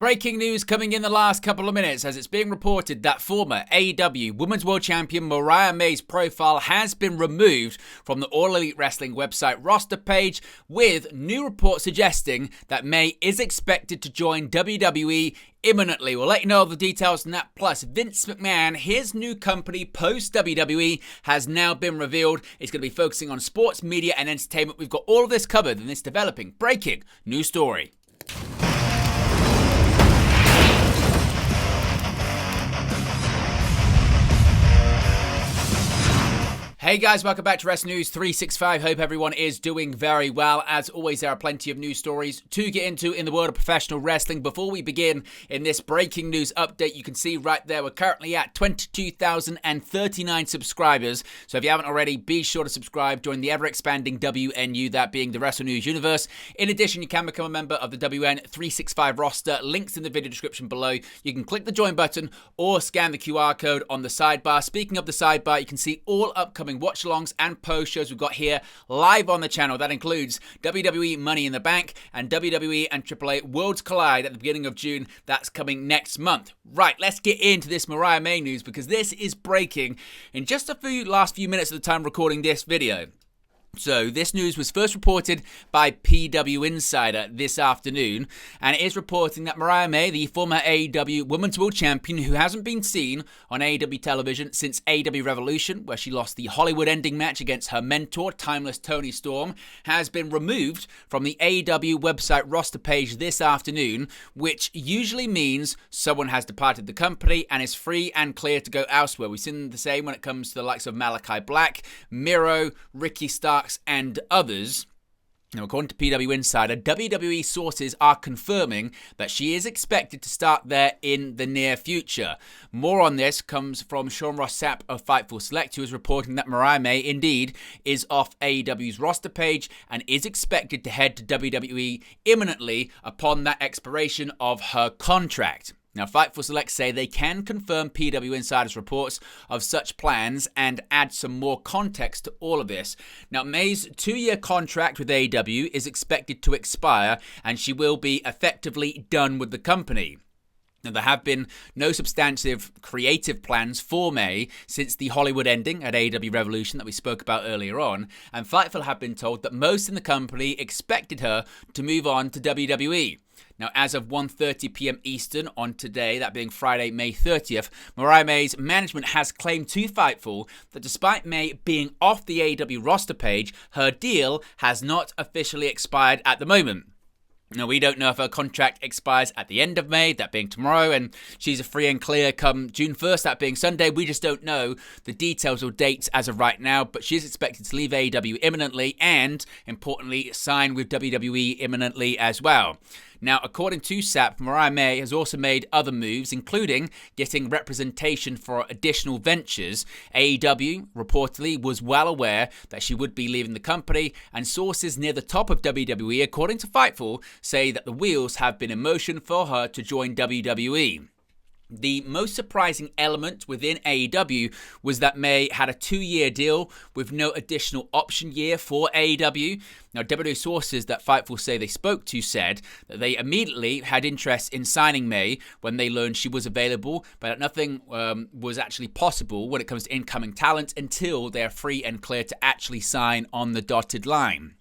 Breaking news coming in the last couple of minutes as it's being reported that former AEW Women's World Champion Mariah May's profile has been removed from the All Elite Wrestling website roster page, with new reports suggesting that May is expected to join WWE imminently. We'll let you know all the details on that. Plus, Vince McMahon, his new company post WWE, has now been revealed. It's going to be focusing on sports, media, and entertainment. We've got all of this covered in this developing, breaking news story. Hey guys, welcome back to Wrestling News 365. Hope everyone is doing very well. As always, there are plenty of news stories to get into in the world of professional wrestling. Before we begin in this breaking news update, you can see right there we're currently at 22,039 subscribers. So if you haven't already, be sure to subscribe. Join the ever-expanding WNU, that being the Wrestle News universe. In addition, you can become a member of the WN365 roster. Links in the video description below. You can click the join button or scan the QR code on the sidebar. Speaking of the sidebar, you can see all upcoming watch-alongs and post-shows we've got here live on the channel. That includes WWE Money in the Bank and WWE and AAA Worlds Collide at the beginning of June. That's coming next month. Right, let's get into this Mariah May news because this is breaking in just last few minutes of the time recording this video. So, this news was first reported by PW Insider this afternoon, and it is reporting that Mariah May, the former AEW Women's World Champion who hasn't been seen on AEW television since AEW Revolution, where she lost the Hollywood ending match against her mentor, Timeless Toni Storm, has been removed from the AEW website roster page this afternoon, which usually means someone has departed the company and is free and clear to go elsewhere. We've seen the same when it comes to the likes of Malachi Black, Miro, Ricky Starks, and others. Now, according to PW Insider, WWE sources are confirming that she is expected to start there in the near future. More on this comes from Sean Ross Sapp of Fightful Select, who is reporting that Mariah May indeed is off AEW's roster page and is expected to head to WWE imminently upon that expiration of her contract. Now, Fightful Select say they can confirm PW Insider's reports of such plans and add some more context to all of this. Now, May's 2-year contract with AEW is expected to expire, and she will be effectively done with the company. Now, there have been no substantive creative plans for May since the Hollywood ending at AEW Revolution that we spoke about earlier on, and Fightful have been told that most in the company expected her to move on to WWE. Now, as of 1:30 p.m. Eastern on today, that being Friday, May 30th, Mariah May's management has claimed to Fightful that despite May being off the AEW roster page, her deal has not officially expired at the moment. Now, we don't know if her contract expires at the end of May, that being tomorrow, and she's a free and clear come June 1st, that being Sunday. We just don't know the details or dates as of right now, but she is expected to leave AEW imminently and, importantly, sign with WWE imminently as well. Now, according to Sapp, Mariah May has also made other moves, including getting representation for additional ventures. AEW reportedly was well aware that she would be leaving the company, and sources near the top of WWE, according to Fightful, say that the wheels have been in motion for her to join WWE. The most surprising element within AEW was that May had a 2-year deal with no additional option year for AEW. Now, WWE sources that Fightful say they spoke to said that they immediately had interest in signing May when they learned she was available, but that nothing was actually possible when it comes to incoming talent until they are free and clear to actually sign on the dotted line.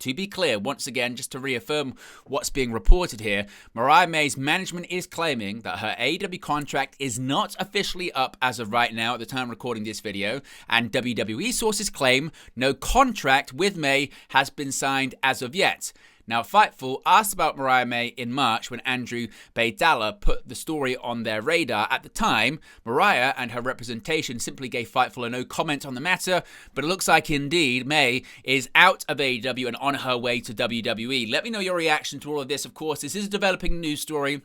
To be clear, once again, just to reaffirm what's being reported here, Mariah May's management is claiming that her AEW contract is not officially up as of right now at the time recording this video, and WWE sources claim no contract with May has been signed as of yet. Now, Fightful asked about Mariah May in March when Andrew Baydala put the story on their radar. At the time, Mariah and her representation simply gave Fightful a no comment on the matter, but it looks like indeed May is out of AEW and on her way to WWE. Let me know your reaction to all of this. Of course, this is a developing news story.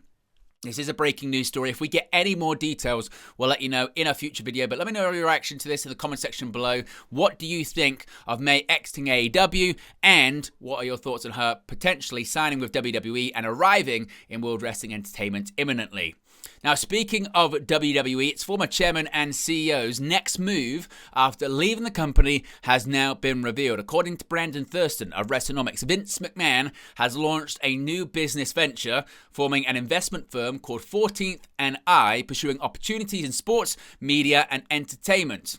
This is a breaking news story. If we get any more details, we'll let you know in a future video. But let me know your reaction to this in the comment section below. What do you think of May exiting AEW? And what are your thoughts on her potentially signing with WWE and arriving in World Wrestling Entertainment imminently? Now, speaking of WWE, its former chairman and CEO's next move after leaving the company has now been revealed. According to Brandon Thurston of WrestleNomics, Vince McMahon has launched a new business venture, forming an investment firm called 14th and I, pursuing opportunities in sports, media, and entertainment.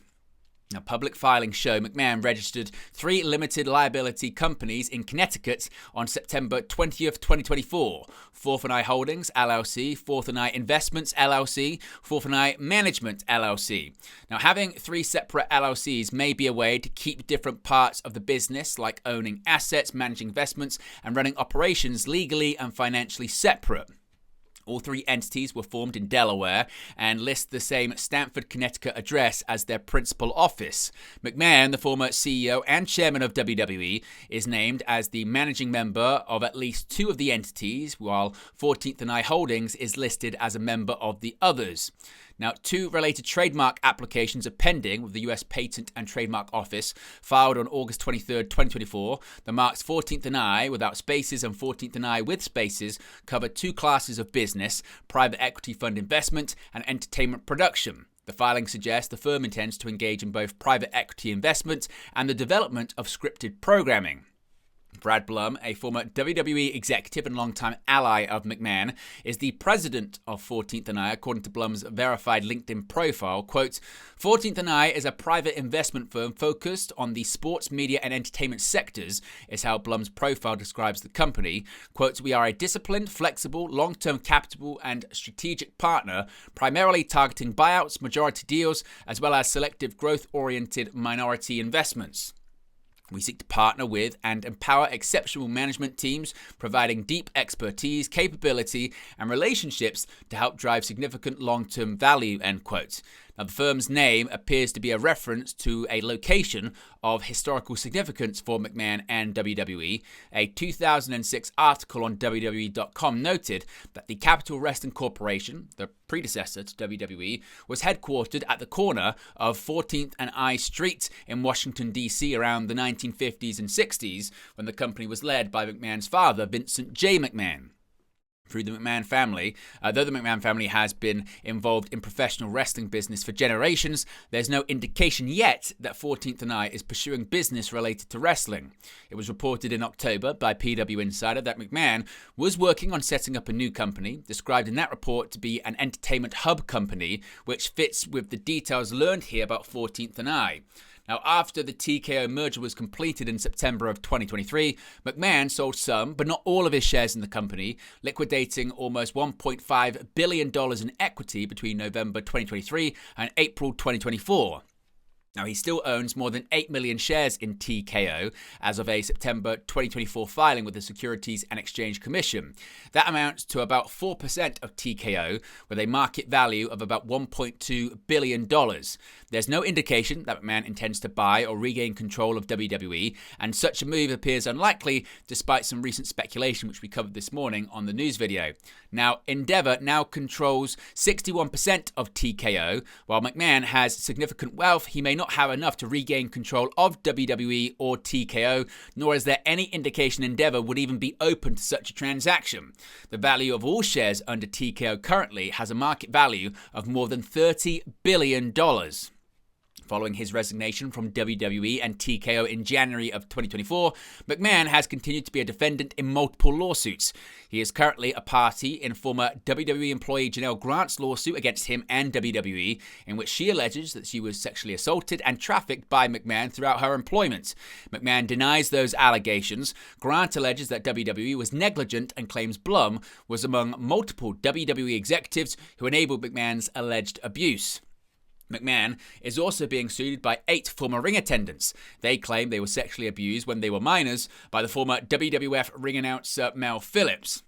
Now, public filings show McMahon registered 3 limited liability companies in Connecticut on September 20th, 2024. 4th and I Holdings, LLC, 4th and I Investments, LLC, 4th and I Management, LLC. Now, having 3 separate LLCs may be a way to keep different parts of the business, like owning assets, managing investments, and running operations legally and financially separate. All 3 entities were formed in Delaware and list the same Stamford, Connecticut address as their principal office. McMahon, the former CEO and chairman of WWE, is named as the managing member of at least 2 of the entities, while 14th and I Holdings is listed as a member of the others. Now, 2 related trademark applications are pending with the U.S. Patent and Trademark Office, filed on August 23, 2024. The marks 14th and I without spaces and 14th and I with spaces cover 2 classes of business: private equity fund investment and entertainment production. The filing suggests the firm intends to engage in both private equity investment and the development of scripted programming. Brad Blum, a former WWE executive and longtime ally of McMahon, is the president of 14th and I, according to Blum's verified LinkedIn profile. Quote, 14th and I is a private investment firm focused on the sports, media, and entertainment sectors, is how Blum's profile describes the company. Quote, we are a disciplined, flexible, long-term capital and strategic partner, primarily targeting buyouts, majority deals, as well as selective growth-oriented minority investments. We seek to partner with and empower exceptional management teams, providing deep expertise, capability, and relationships to help drive significant long-term value, end quote. Now, the firm's name appears to be a reference to a location of historical significance for McMahon and WWE. A 2006 article on WWE.com noted that the Capital Wrestling Corporation, the predecessor to WWE, was headquartered at the corner of 14th and I Street in Washington, D.C. around the 1950s and 60s, when the company was led by McMahon's father, Vincent J. McMahon. Through the McMahon family, though the McMahon family has been involved in professional wrestling business for generations, there's no indication yet that 14th and I is pursuing business related to wrestling. It was reported in October by PW Insider that McMahon was working on setting up a new company, described in that report to be an entertainment hub company, which fits with the details learned here about 14th and I. Now, after the TKO merger was completed in September of 2023, McMahon sold some, but not all of his shares in the company, liquidating almost $1.5 billion in equity between November 2023 and April 2024. Now, he still owns more than 8 million shares in TKO as of a September 2024 filing with the Securities and Exchange Commission. That amounts to about 4% of TKO, with a market value of about $1.2 billion. There's no indication that McMahon intends to buy or regain control of WWE, and such a move appears unlikely despite some recent speculation, which we covered this morning on the news video. Now, Endeavor now controls 61% of TKO. While McMahon has significant wealth, he may not have enough to regain control of WWE or TKO, nor is there any indication Endeavor would even be open to such a transaction. The value of all shares under TKO currently has a market value of more than $30 billion. Following his resignation from WWE and TKO in January of 2024, McMahon has continued to be a defendant in multiple lawsuits. He is currently a party in former WWE employee Janelle Grant's lawsuit against him and WWE, in which she alleges that she was sexually assaulted and trafficked by McMahon throughout her employment. McMahon denies those allegations. Grant alleges that WWE was negligent and claims Blum was among multiple WWE executives who enabled McMahon's alleged abuse. McMahon is also being sued by 8 former ring attendants. They claim they were sexually abused when they were minors by the former WWF ring announcer Mel Phillips.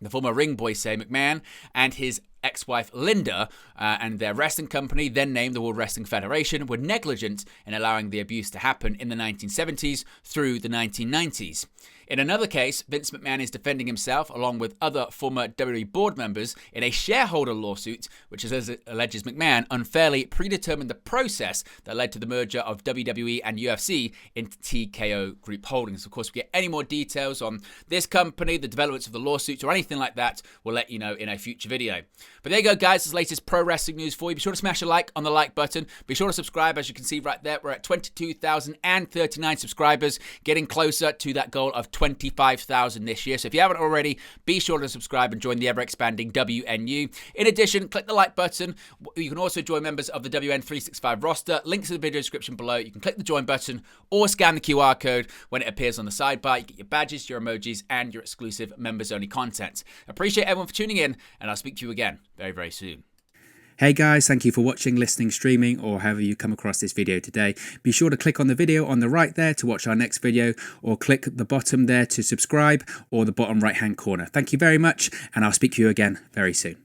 The former ring boys say McMahon and his ex-wife Linda and their wrestling company, then named the World Wrestling Federation, were negligent in allowing the abuse to happen in the 1970s through the 1990s. In another case, Vince McMahon is defending himself along with other former WWE board members in a shareholder lawsuit, which alleges McMahon unfairly predetermined the process that led to the merger of WWE and UFC into TKO Group Holdings. Of course, if we get any more details on this company, the developments of the lawsuits, or anything like that, we'll let you know in a future video. But there you go, guys. This is the latest pro wrestling news for you. Be sure to smash a like on the like button. Be sure to subscribe. As you can see right there, we're at 22,039 subscribers, getting closer to that goal of 25,000 this year. So if you haven't already, be sure to subscribe and join the ever-expanding WNU. In addition, click the like button. You can also join members of the WN365 roster. Links in the video description below. You can click the join button or scan the QR code when it appears on the sidebar. You get your badges, your emojis, and your exclusive members-only content. Appreciate everyone for tuning in, and I'll speak to you again very, very soon. Hey guys, thank you for watching, listening, streaming, or however you come across this video today. Be sure to click on the video on the right there to watch our next video, or click the bottom there to subscribe, or the bottom right hand corner. Thank you very much, and I'll speak to you again very soon.